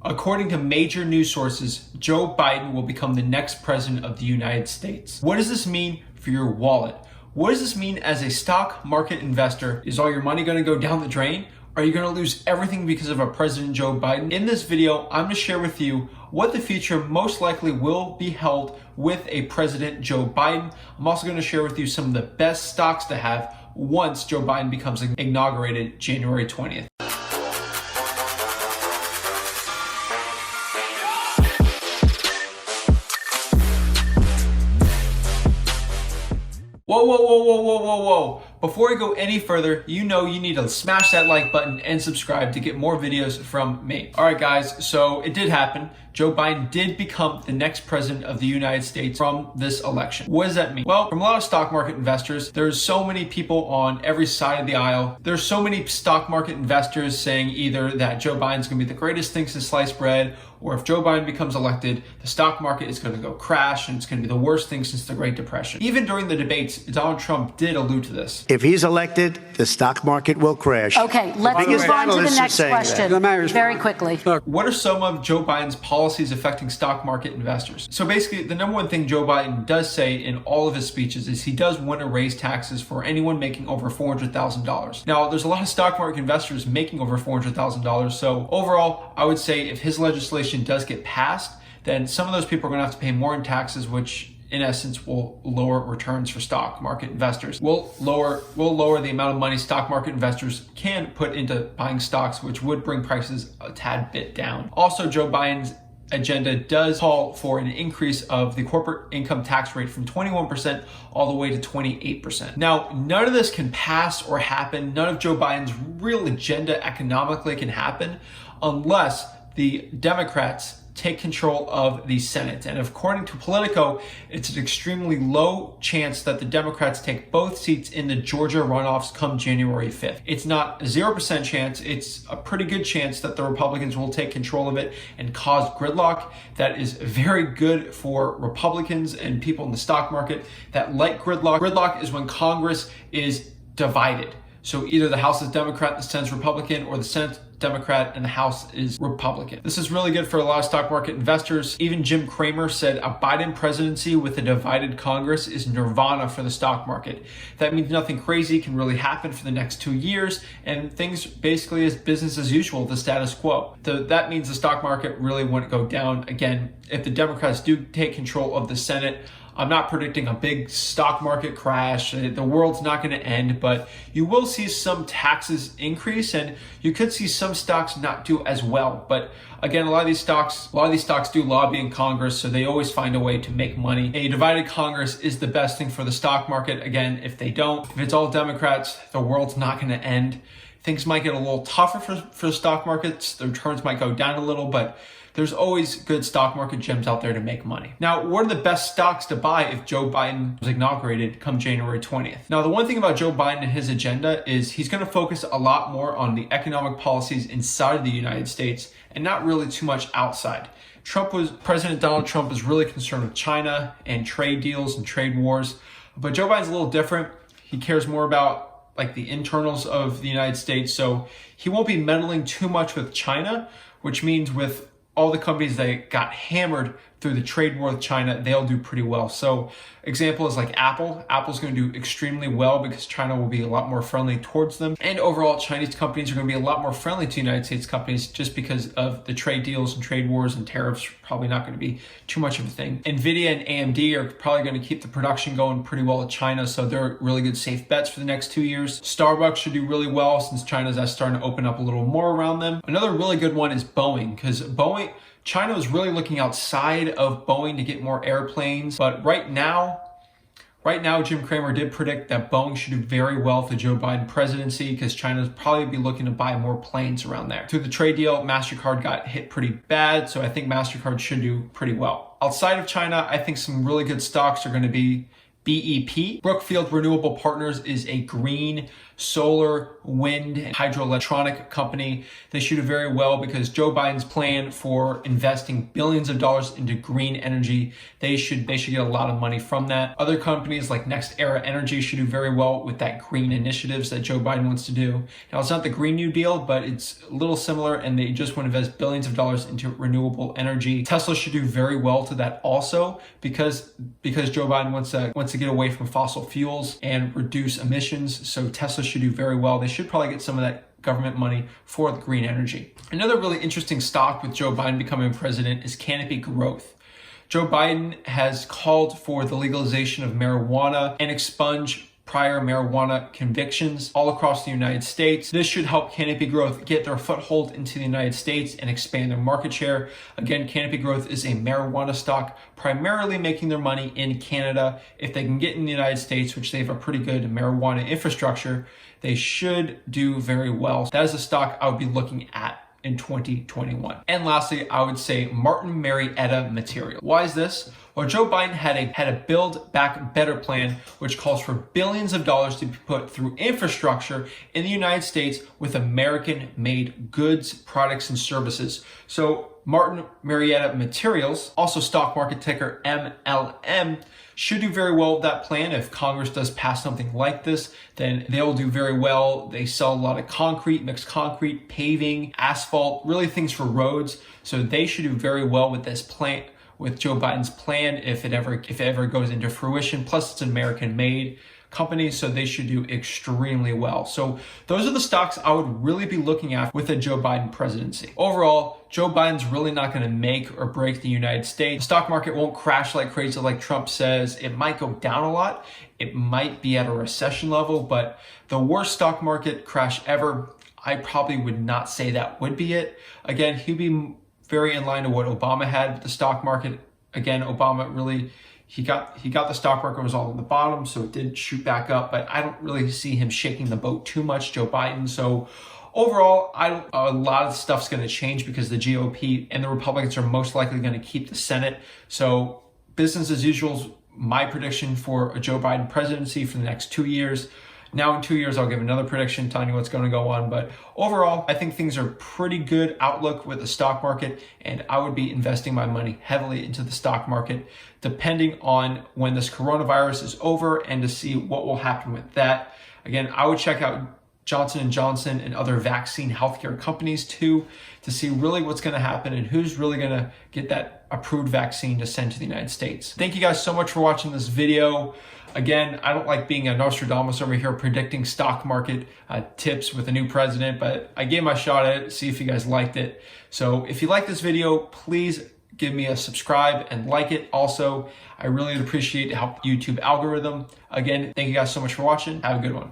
According to major news sources, Joe Biden will become the next president of the United States. What does this mean for your wallet? What does this mean as a stock market investor? Is all your money going to go down the drain? Are you going to lose everything because of a President Joe Biden? In this video, I'm going to share with you what the future most likely will be held with a President Joe Biden. I'm also going to share with you some of the best stocks to have once Joe Biden becomes inaugurated January 20th. Whoa. Before we go any further, you need to smash that like button and subscribe to get more videos from me. All right, guys, so it did happen. Joe Biden did become the next president of the United States from this election. What does that mean? Well, from a lot of stock market investors, there's so many people on every side of the aisle. There's so many stock market investors saying either that Joe Biden's gonna be the greatest thing since sliced bread, or if Joe Biden becomes elected, the stock market is gonna go crash and it's gonna be the worst thing since the Great Depression. Even during the debates, Donald Trump did allude to this. If he's elected, the stock market will crash. Okay, let's move on to the next question very quickly. What are some of Joe Biden's policies affecting stock market investors? So basically, the number one thing Joe Biden does say in all of his speeches is he does want to raise taxes for anyone making over $400,000. Now, there's a lot of stock market investors making over $400,000. So overall, I would say if his legislation does get passed, then some of those people are going to have to pay more in taxes, which in essence will lower returns for stock market investors. We'll lower the amount of money stock market investors can put into buying stocks, which would bring prices a tad bit down. Also, Joe Biden's agenda does call for an increase of the corporate income tax rate from 21% all the way to 28%. Now, none of this can pass or happen. None of Joe Biden's real agenda economically can happen unless the Democrats take control of the Senate. And according to Politico, it's an extremely low chance that the Democrats take both seats in the Georgia runoffs come January 5th. It's not a 0% chance, it's a pretty good chance that the Republicans will take control of it and cause gridlock. That is very good for Republicans and people in the stock market that like gridlock. Gridlock is when Congress is divided. So either the House is Democrat, the Senate's Republican, or the Senate's Democrat and the House is Republican. This is really good for a lot of stock market investors. Even Jim Cramer said a Biden presidency with a divided Congress is nirvana for the stock market. That means nothing crazy can really happen for the next 2 years, and things basically is business as usual, the status quo. That means the stock market really wouldn't go down. Again, if the Democrats do take control of the Senate, I'm not predicting a big stock market crash. The world's not going to end, but you will see some taxes increase and you could see some stocks not do as well. But again, a lot of these stocks do lobby in Congress, so they always find a way to make money. A divided Congress is the best thing for the stock market. Again, if it's all Democrats, the world's not going to end. Things might get a little tougher for the stock markets. The returns might go down a little, but there's always good stock market gems out there to make money. Now, what are the best stocks to buy if Joe Biden was inaugurated come January 20th? Now, the one thing about Joe Biden and his agenda is he's going to focus a lot more on the economic policies inside of the United States and not really too much outside. President Donald Trump was really concerned with China and trade deals and trade wars, but Joe Biden's a little different. He cares more about like the internals of the United States, so he won't be meddling too much with China, which means with all the companies that got hammered through the trade war with China, they'll do pretty well. So example is like Apple. Apple's going to do extremely well because China will be a lot more friendly towards them. And overall, Chinese companies are going to be a lot more friendly to United States companies just because of the trade deals and trade wars, and tariffs are probably not going to be too much of a thing. Nvidia and AMD are probably going to keep the production going pretty well in China, so they're really good safe bets for the next 2 years. Starbucks should do really well since China's starting to open up a little more around them. Another really good one is Boeing, because China was really looking outside of Boeing to get more airplanes, but right now, Jim Cramer did predict that Boeing should do very well for the Joe Biden presidency because China's probably be looking to buy more planes around there. Through the trade deal, MasterCard got hit pretty bad, so I think MasterCard should do pretty well. Outside of China, I think some really good stocks are going to be BEP. Brookfield Renewable Partners is a green solar, wind, and hydroelectronic company. They should do very well because Joe Biden's plan for investing billions of dollars into green energy, they should get a lot of money from that. Other companies like Next Era Energy should do very well with that green initiatives that Joe Biden wants to do. Now, it's not the Green New Deal, but it's a little similar, and they just want to invest billions of dollars into renewable energy. Tesla should do very well to that also because Joe Biden wants to get away from fossil fuels and reduce emissions. So Tesla should do very well. They should probably get some of that government money for the green energy. Another really interesting stock with Joe Biden becoming president is Canopy Growth. Joe Biden has called for the legalization of marijuana and expunge prior marijuana convictions all across the United States. This should help Canopy Growth get their foothold into the United States and expand their market share. Again, Canopy Growth is a marijuana stock, primarily making their money in Canada. If they can get in the United States, which they have a pretty good marijuana infrastructure, they should do very well. That is a stock I would be looking at in 2021. And lastly, I would say Martin Marietta Materials. Why is this? Well, Joe Biden had a Build Back Better plan, which calls for billions of dollars to be put through infrastructure in the United States with American-made goods, products, and services. So Martin Marietta Materials, also stock market ticker MLM, should do very well with that plan. If Congress does pass something like this, then they'll do very well. They sell a lot of concrete, mixed concrete, paving, asphalt, really things for roads. So they should do very well with this plan, with Joe Biden's plan, if it ever goes into fruition. Plus, it's an American-made company, so they should do extremely well. So those are the stocks I would really be looking at with a Joe Biden presidency. Overall, Joe Biden's really not going to make or break the United States. The stock market won't crash like crazy like Trump says. It might go down a lot. It might be at a recession level, but the worst stock market crash ever, I probably would not say that would be it. Again, he'd be very in line to what Obama had with the stock market. Again, Obama really, he got the stock market was all at the bottom, so it did shoot back up, but I don't really see him shaking the boat too much, Joe Biden. So overall, a lot of stuff's going to change because the GOP and the Republicans are most likely going to keep the Senate. So business as usual is my prediction for a Joe Biden presidency for the next 2 years. Now in 2 years, I'll give another prediction telling you what's going to go on. But overall, I think things are pretty good outlook with the stock market, and I would be investing my money heavily into the stock market, depending on when this coronavirus is over and to see what will happen with that. Again, I would check out Johnson & Johnson and other vaccine healthcare companies too, to see really what's going to happen and who's really going to get that approved vaccine to send to the United States. Thank you guys so much for watching this video. Again, I don't like being a Nostradamus over here predicting stock market tips with a new president, but I gave my shot at it, see if you guys liked it. So if you like this video, please give me a subscribe and like it. Also, I really appreciate it to help YouTube algorithm. Again, thank you guys so much for watching. Have a good one.